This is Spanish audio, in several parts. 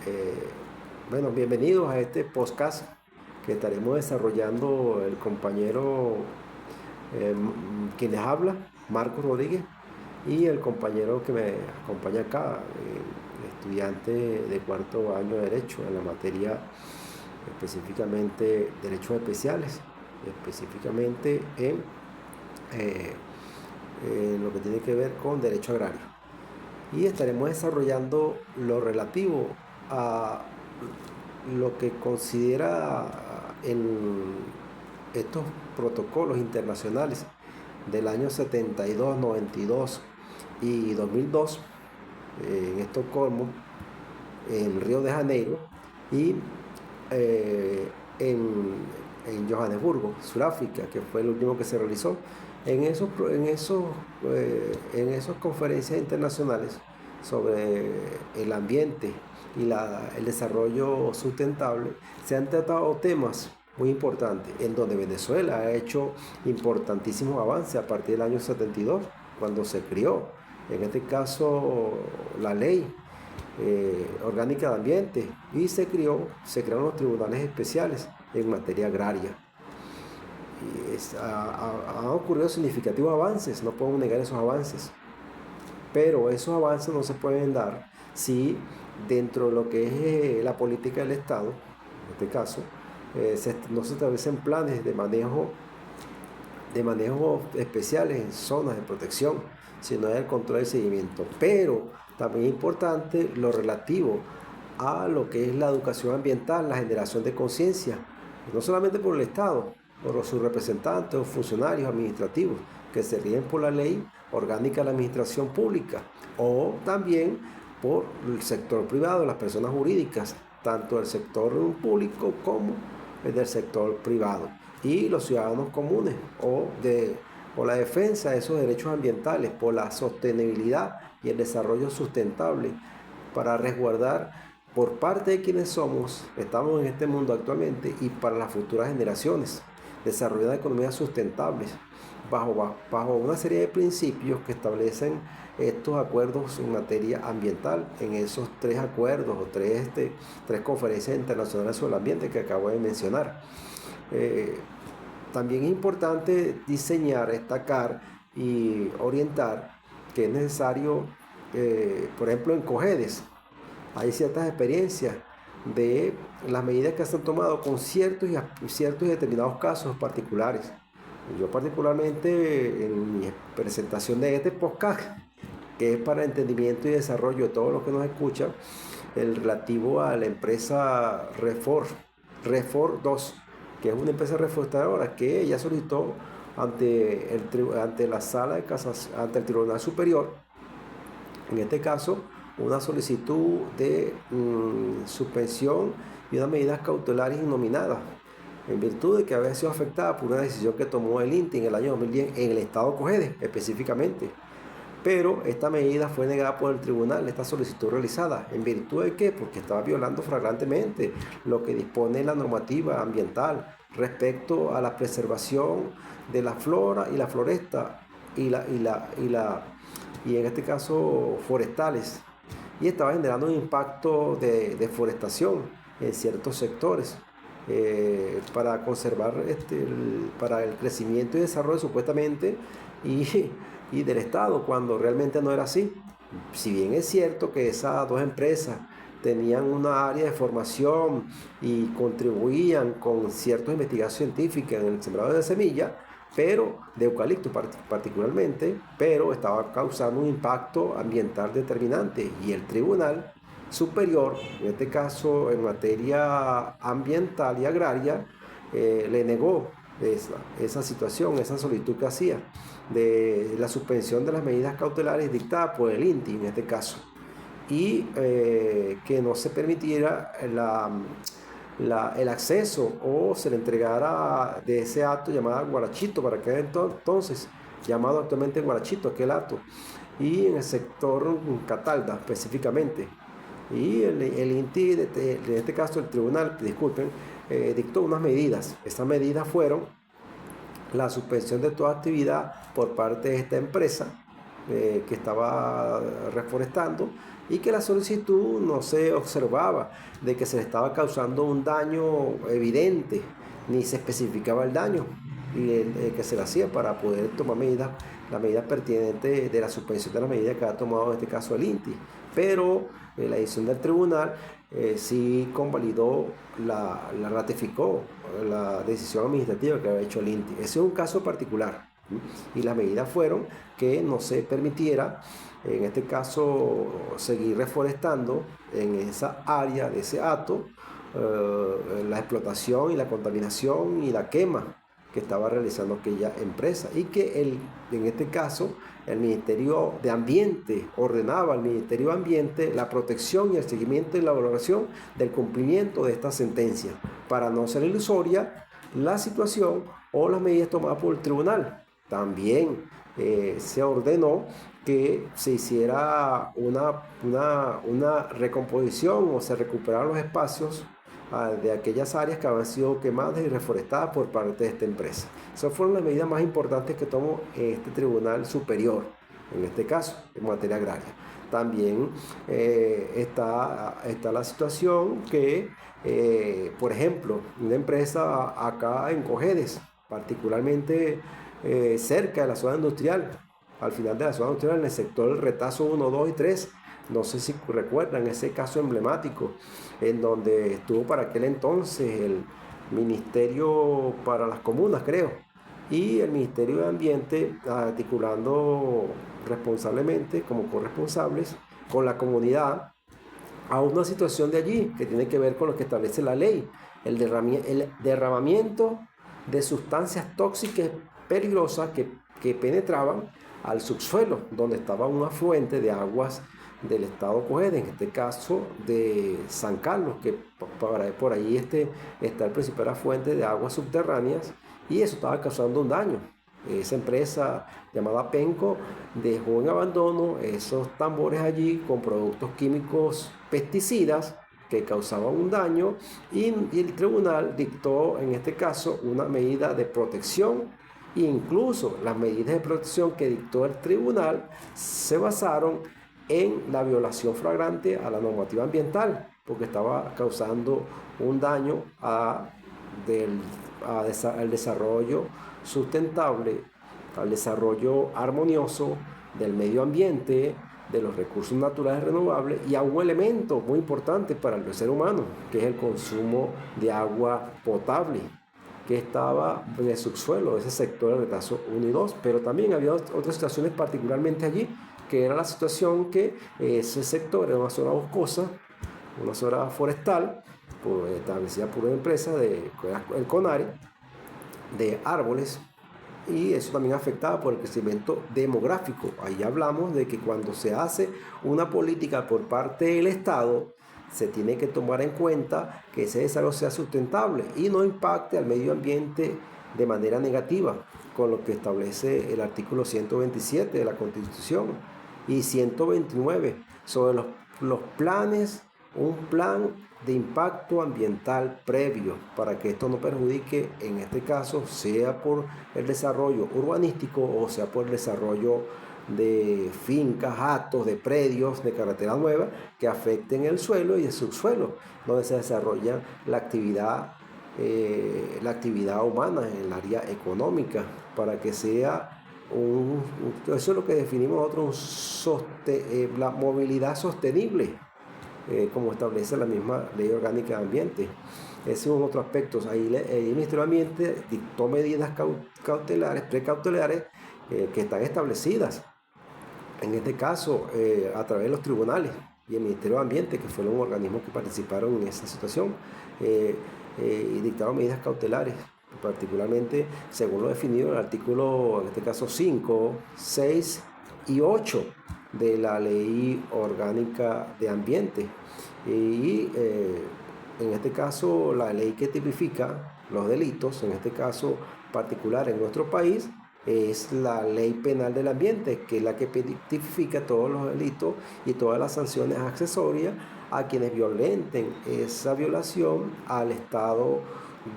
Eh, bueno, bienvenidos a este podcast que estaremos desarrollando el compañero quien les habla, Marcos Rodríguez, y el compañero que me acompaña acá, estudiante de cuarto año de Derecho en la materia específicamente Derechos Especiales, específicamente eh, en lo que tiene que ver con Derecho Agrario. Y estaremos desarrollando lo relativo a lo que considera en estos protocolos internacionales del año 72, 92 y 2002 en Estocolmo, en Río de Janeiro y eh, en, en Johannesburgo, Sudáfrica, que fue el último que se realizó. En esas conferencias internacionales sobre el ambiente y el desarrollo sustentable se han tratado temas muy importantes, en donde Venezuela ha hecho importantísimos avances a partir del año 72, cuando se crió, en este caso, la ley orgánica de ambiente, y se crearon los tribunales especiales en materia agraria. Han ocurrido significativos avances, no podemos negar esos avances, pero esos avances no se pueden dar si dentro de lo que es la política del Estado, en este caso, no se establecen planes de manejo especiales en zonas de protección, sino el control y seguimiento. Pero también es importante lo relativo a lo que es la educación ambiental, la generación de conciencia, no solamente por el Estado, por sus representantes o funcionarios administrativos que se rigen por la ley orgánica de la administración pública, o también por el sector privado, las personas jurídicas, tanto del sector público como del sector privado, y los ciudadanos comunes, o la defensa de esos derechos ambientales, por la sostenibilidad y el desarrollo sustentable, para resguardar por parte de quienes estamos en este mundo actualmente, y para las futuras generaciones, desarrollar economías sustentables bajo una serie de principios que establecen estos acuerdos en materia ambiental, en esos tres acuerdos o tres conferencias internacionales sobre el ambiente que acabo de mencionar. Eh, También es importante diseñar, destacar y orientar que es necesario, por ejemplo, en COGEDES, hay ciertas experiencias de las medidas que se han tomado con ciertos y determinados casos particulares. Yo particularmente en mi presentación de este podcast, que es para entendimiento y desarrollo de todos los que nos escuchan, el relativo a la empresa Refor 2, que es una empresa reforestadora que ella solicitó ante la sala de casación, ante el Tribunal Superior, en este caso, una solicitud de suspensión y unas medidas cautelares innominadas, en virtud de que había sido afectada por una decisión que tomó el INTI en el año 2010 en el estado Cojedes específicamente. Pero esta medida fue negada por el tribunal, esta solicitud realizada. ¿En virtud de qué? Porque estaba violando flagrantemente lo que dispone la normativa ambiental respecto a la preservación de la flora y la floresta y en este caso forestales. Y estaba generando un impacto de deforestación en ciertos sectores, para conservar para el crecimiento y desarrollo supuestamente y, y del Estado, cuando realmente no era así. Si bien es cierto que esas dos empresas tenían una área de formación y contribuían con cierta investigación científica en el sembrado de semillas, pero de eucalipto particularmente, pero estaba causando un impacto ambiental determinante, y el Tribunal Superior, en este caso en materia ambiental y agraria, le negó esa situación, esa solicitud que hacía de la suspensión de las medidas cautelares dictadas por el INTI en este caso, y que no se permitiera el acceso o se le entregara de ese acto llamado Guarachito, para aquel entonces llamado actualmente Guarachito, aquel acto, y en el sector Catalda específicamente. Y el INTI, en este caso el tribunal, disculpen, dictó unas medidas. Esas medidas fueron la suspensión de toda actividad por parte de esta empresa, que estaba reforestando y que la solicitud no se observaba de que se le estaba causando un daño evidente, ni se especificaba el daño y el que se le hacía para poder tomar medidas, la medida pertinente de la suspensión de la medida que ha tomado en este caso el INTI. Pero la decisión del tribunal sí convalidó, la ratificó la decisión administrativa que había hecho el INTI. Ese es un caso particular. Y las medidas fueron que no se permitiera, en este caso, seguir reforestando en esa área de ese hato la explotación y la contaminación y la quema que estaba realizando aquella empresa y que en este caso el Ministerio de Ambiente ordenaba al Ministerio de Ambiente la protección y el seguimiento y la valoración del cumplimiento de esta sentencia para no ser ilusoria la situación o las medidas tomadas por el tribunal. También se ordenó que se hiciera una recomposición o se recuperaran los espacios de aquellas áreas que habían sido quemadas y reforestadas por parte de esta empresa. Esas fueron las medidas más importantes que tomó este tribunal superior, en este caso, en materia agraria. También está la situación que, por ejemplo, una empresa acá en Cojedes, particularmente cerca de la zona industrial, al final de la zona industrial, en el sector del Retazo 1, 2 y 3, no sé si recuerdan ese caso emblemático en donde estuvo para aquel entonces el Ministerio para las Comunas, creo, y el Ministerio de Ambiente articulando responsablemente como corresponsables con la comunidad a una situación de allí que tiene que ver con lo que establece la ley, el derramamiento de sustancias tóxicas peligrosas que penetraban al subsuelo, donde estaba un afluente de aguas del estado Cojedes, en este caso de San Carlos, que por ahí está el principal afluente de aguas subterráneas, y eso estaba causando un daño. Esa empresa llamada Penco dejó en abandono esos tambores allí con productos químicos pesticidas que causaban un daño y el tribunal dictó en este caso una medida de protección. Incluso las medidas de protección que dictó el tribunal se basaron en la violación flagrante a la normativa ambiental, porque estaba causando un daño al desarrollo sustentable, al desarrollo armonioso del medio ambiente, de los recursos naturales renovables y a un elemento muy importante para el ser humano, que es el consumo de agua potable, que estaba en el subsuelo de ese sector del Retazo 1 y 2, pero también había otras situaciones particularmente allí, que era la situación que ese sector era una zona boscosa, una zona forestal, establecida por una empresa, el CONARE, de árboles, y eso también afectaba por el crecimiento demográfico. Ahí hablamos de que cuando se hace una política por parte del Estado, se tiene que tomar en cuenta que ese desarrollo sea sustentable y no impacte al medio ambiente de manera negativa, con lo que establece el artículo 127 de la Constitución y 129 sobre los planes, un plan de impacto ambiental previo para que esto no perjudique, en este caso, sea por el desarrollo urbanístico o sea por el desarrollo de fincas, hatos, de predios, de carreteras nuevas que afecten el suelo y el subsuelo, donde se desarrolla la actividad humana en el área económica, para que sea eso es lo que definimos nosotros, la movilidad sostenible, como establece la misma Ley Orgánica de Ambiente. Ese es un otro aspecto. Ahí el Ministerio de Ambiente dictó medidas precautelares que están establecidas, en este caso, a través de los tribunales y el Ministerio de Ambiente, que fueron organismos que participaron en esa situación, y dictaron medidas cautelares, particularmente según lo definido en el artículo, en este caso 5, 6 y 8 de la Ley Orgánica de Ambiente. Y en este caso, la ley que tipifica los delitos, en este caso particular en nuestro país, es la Ley Penal del Ambiente, que es la que tipifica todos los delitos y todas las sanciones accesorias a quienes violenten esa violación al Estado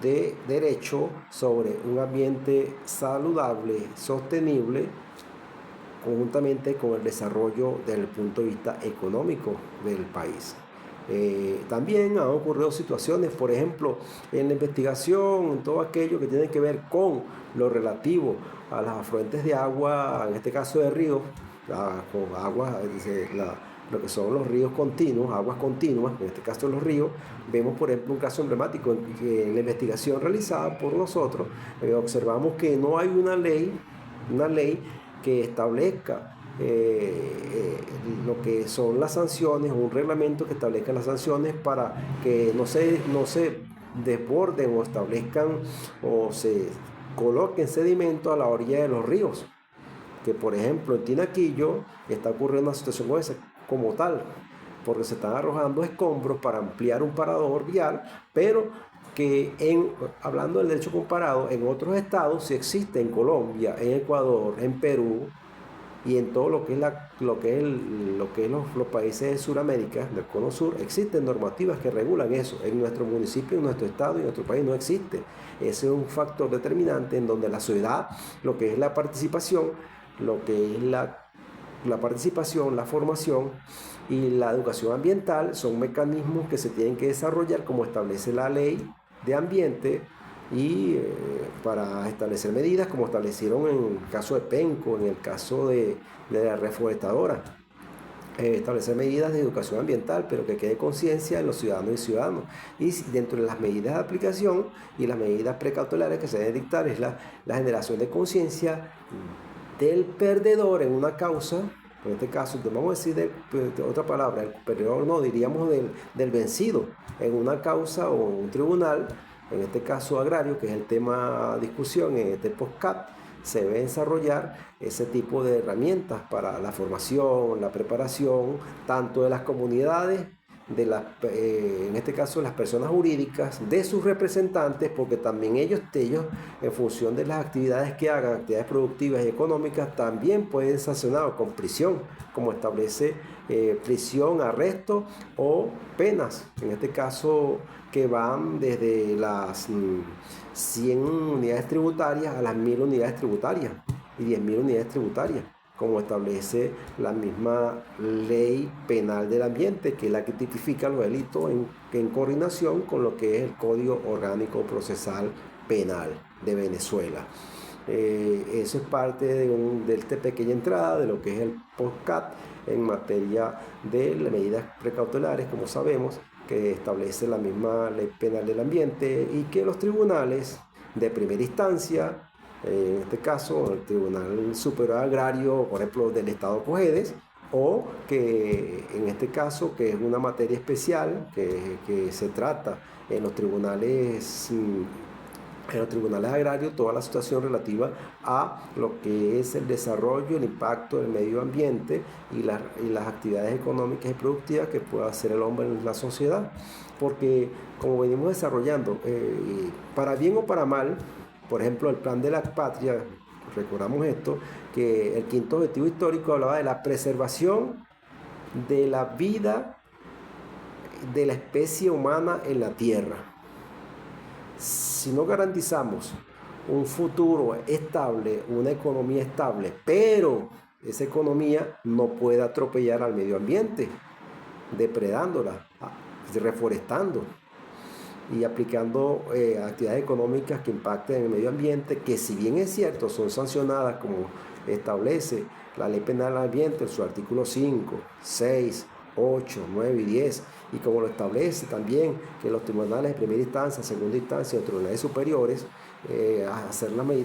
de Derecho sobre un ambiente saludable, sostenible conjuntamente con el desarrollo desde el punto de vista económico del país. También han ocurrido situaciones, por ejemplo, en la investigación, en todo aquello que tiene que ver con lo relativo a las afluentes de agua, en este caso de ríos, con agua, lo que son los ríos continuos, aguas continuas, en este caso los ríos. Vemos, por ejemplo, un caso emblemático en la investigación realizada por nosotros. Observamos que no hay una ley que establezca lo que son las sanciones, un reglamento que establezca las sanciones para que no se desborden o establezcan o se coloquen sedimentos a la orilla de los ríos. Que por ejemplo en Tinaquillo está ocurriendo una situación como tal, porque se están arrojando escombros para ampliar un parador vial, pero que hablando del derecho comparado, en otros estados sí existe, en Colombia, en Ecuador, en Perú, y en todo lo que es los países de Sudamérica, del Cono Sur, existen normativas que regulan eso. En nuestro municipio, en nuestro estado y en nuestro país no existe. Ese es un factor determinante en donde la sociedad, lo que es la participación, lo que es la participación, la formación y la educación ambiental son mecanismos que se tienen que desarrollar como establece la ley de ambiente y para establecer medidas como establecieron en el caso de Penco, en el caso de la reforestadora. Establecer medidas de educación ambiental, pero que quede conciencia en los ciudadanos y ciudadanos. Y dentro de las medidas de aplicación y las medidas precautelares que se deben dictar es la generación de conciencia del perdedor en una causa. En este caso, vamos a decir de otra palabra, el perdedor no, diríamos del vencido en una causa o un tribunal, en este caso agrario, que es el tema de discusión en este podcast. Se debe desarrollar ese tipo de herramientas para la formación, la preparación, tanto de las comunidades, en este caso las personas jurídicas, de sus representantes, porque también ellos en función de las actividades que hagan, actividades productivas y económicas, también pueden ser sancionados con prisión, como establece prisión, arresto o penas, en este caso que van desde las 100 unidades tributarias a las 1000 unidades tributarias y 10.000 unidades tributarias, como establece la misma ley penal del ambiente, que es la que tipifica los delitos en coordinación con lo que es el Código Orgánico Procesal Penal de Venezuela. Eso es parte de esta pequeña entrada de lo que es el podcast en materia de las medidas precautelares, como sabemos, que establece la misma ley penal del ambiente y que los tribunales de primera instancia, en este caso el Tribunal Superior Agrario, por ejemplo, del Estado Cojedes, o que en este caso, que es una materia especial que se trata en los tribunales agrarios, toda la situación relativa a lo que es el desarrollo, el impacto del medio ambiente y las actividades económicas y productivas que pueda hacer el hombre en la sociedad. Porque como venimos desarrollando, para bien o para mal, por ejemplo, el Plan de la Patria, recordamos esto, que el quinto objetivo histórico hablaba de la preservación de la vida de la especie humana en la Tierra. Si no garantizamos un futuro estable, una economía estable, pero esa economía no puede atropellar al medio ambiente, depredándola, reforestando y aplicando actividades económicas que impacten en el medio ambiente, que si bien es cierto son sancionadas como establece la ley penal del ambiente en su artículo 5, 6, 8, 9 y 10, y como lo establece también que los tribunales de primera instancia, segunda instancia y los tribunales superiores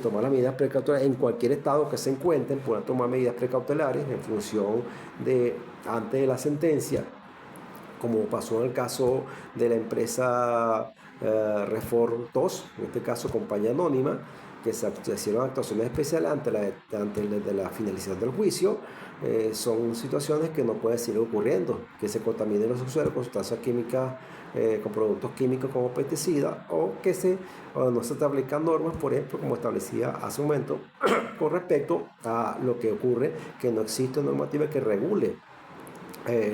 tomar las medidas precautelares en cualquier estado que se encuentren, puedan tomar medidas precautelares en función de antes de la sentencia, como pasó en el caso de la empresa Reform 2, en este caso compañía anónima, que se hicieron actuaciones especiales antes de la finalización del juicio. Son situaciones que no pueden seguir ocurriendo, que se contaminen los subsuelos con sustancias químicas, con productos químicos como pesticidas, o no se aplican normas, por ejemplo, como establecía hace un momento, con respecto a lo que ocurre, que no existe normativa que regule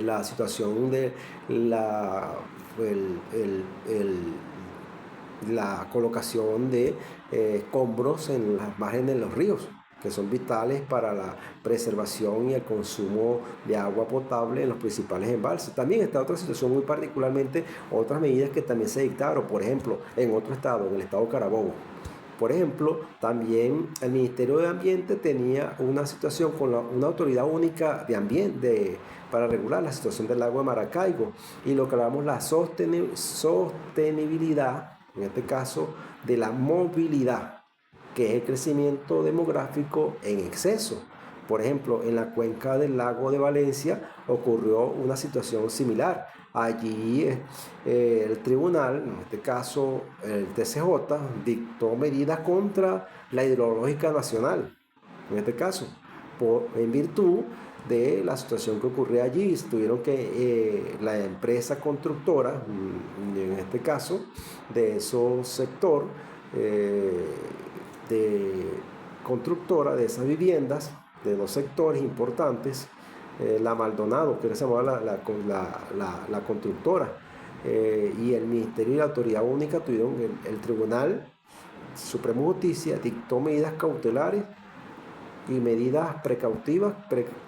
la situación de la colocación de escombros en las márgenes de los ríos. que son vitales para la preservación y el consumo de agua potable en los principales embalses. También está otra situación muy particularmente, otras medidas que también se dictaron, por ejemplo, en otro estado, en el estado Carabobo. Por ejemplo, también el Ministerio de Ambiente tenía una situación con una autoridad única de ambiente para regular la situación del lago de Maracaibo y lo que llamamos la sostenibilidad, en este caso, de la movilidad, que es el crecimiento demográfico en exceso. Por ejemplo, en la cuenca del lago de Valencia ocurrió una situación similar. Allí el tribunal, en este caso el TCJ, dictó medidas contra la hidrológica nacional, en este caso, en virtud de la situación que ocurrió allí. Tuvieron que la empresa constructora, en este caso, de esos sector, de constructora de esas viviendas, de dos sectores importantes, la Maldonado, que se llamaba la constructora, y el Ministerio y la Autoridad Única tuvieron, el Tribunal Supremo de Justicia dictó medidas cautelares y medidas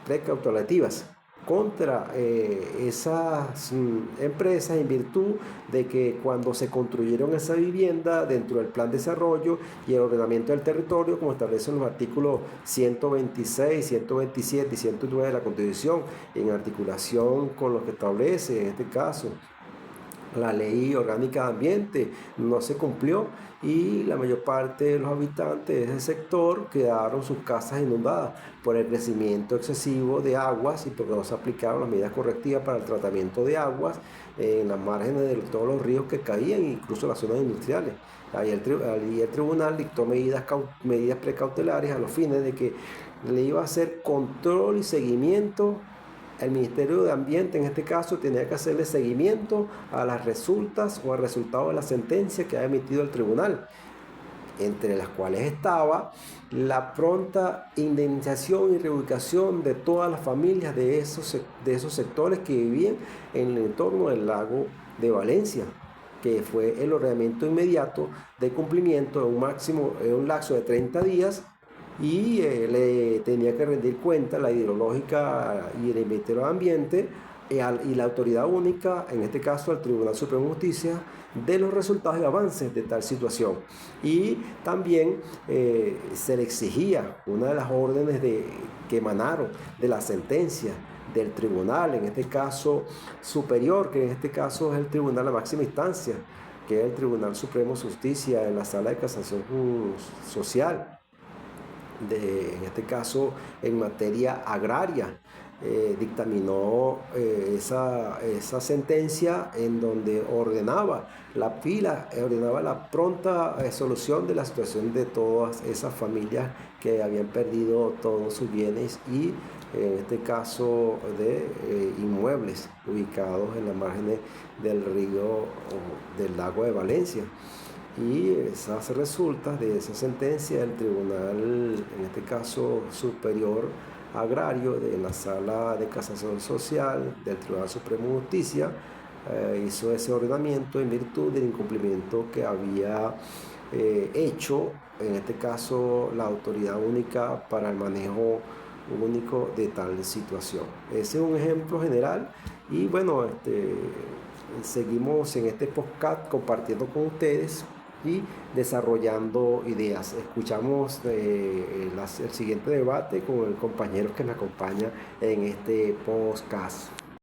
precautelativas contra esas empresas en virtud de que cuando se construyeron esa vivienda dentro del plan de desarrollo y el ordenamiento del territorio, como establecen los artículos 126, 127 y 109 de la Constitución, en articulación con lo que establece en este caso la ley orgánica de ambiente, no se cumplió y la mayor parte de los habitantes de ese sector quedaron sus casas inundadas por el crecimiento excesivo de aguas y porque no se aplicaron las medidas correctivas para el tratamiento de aguas en las márgenes de todos los ríos que caían, incluso las zonas industriales. Ahí el tribunal dictó medidas precautelares a los fines de que le iba a hacer control y seguimiento. El Ministerio de Ambiente, en este caso, tenía que hacerle seguimiento a las resultas o al resultado de la sentencia que ha emitido el tribunal, entre las cuales estaba la pronta indemnización y reubicación de todas las familias de esos sectores que vivían en el entorno del lago de Valencia, que fue el ordenamiento inmediato de cumplimiento en un lapso de 30 días y le tenía que rendir cuenta la hidrológica y el Ministerio de Ambiente y la autoridad única, en este caso al Tribunal Supremo de Justicia, de los resultados y avances de tal situación. Y también se le exigía una de las órdenes que emanaron de la sentencia del tribunal, en este caso superior, que en este caso es el tribunal de máxima instancia, que es el Tribunal Supremo de Justicia en la Sala de Casación Social, en este caso en materia agraria, dictaminó esa sentencia en donde ordenaba la pronta solución de la situación de todas esas familias que habían perdido todos sus bienes y en este caso de inmuebles ubicados en la margen del río o del lago de Valencia. Y esas resultas de esa sentencia del Tribunal, en este caso Superior Agrario, de la Sala de Casación Social del Tribunal Supremo de Justicia, hizo ese ordenamiento en virtud del incumplimiento que había hecho, en este caso, la Autoridad Única para el Manejo Único de tal situación. Ese es un ejemplo general y bueno, seguimos en este podcast compartiendo con ustedes y desarrollando ideas. Escuchamos el siguiente debate con el compañero que me acompaña en este podcast.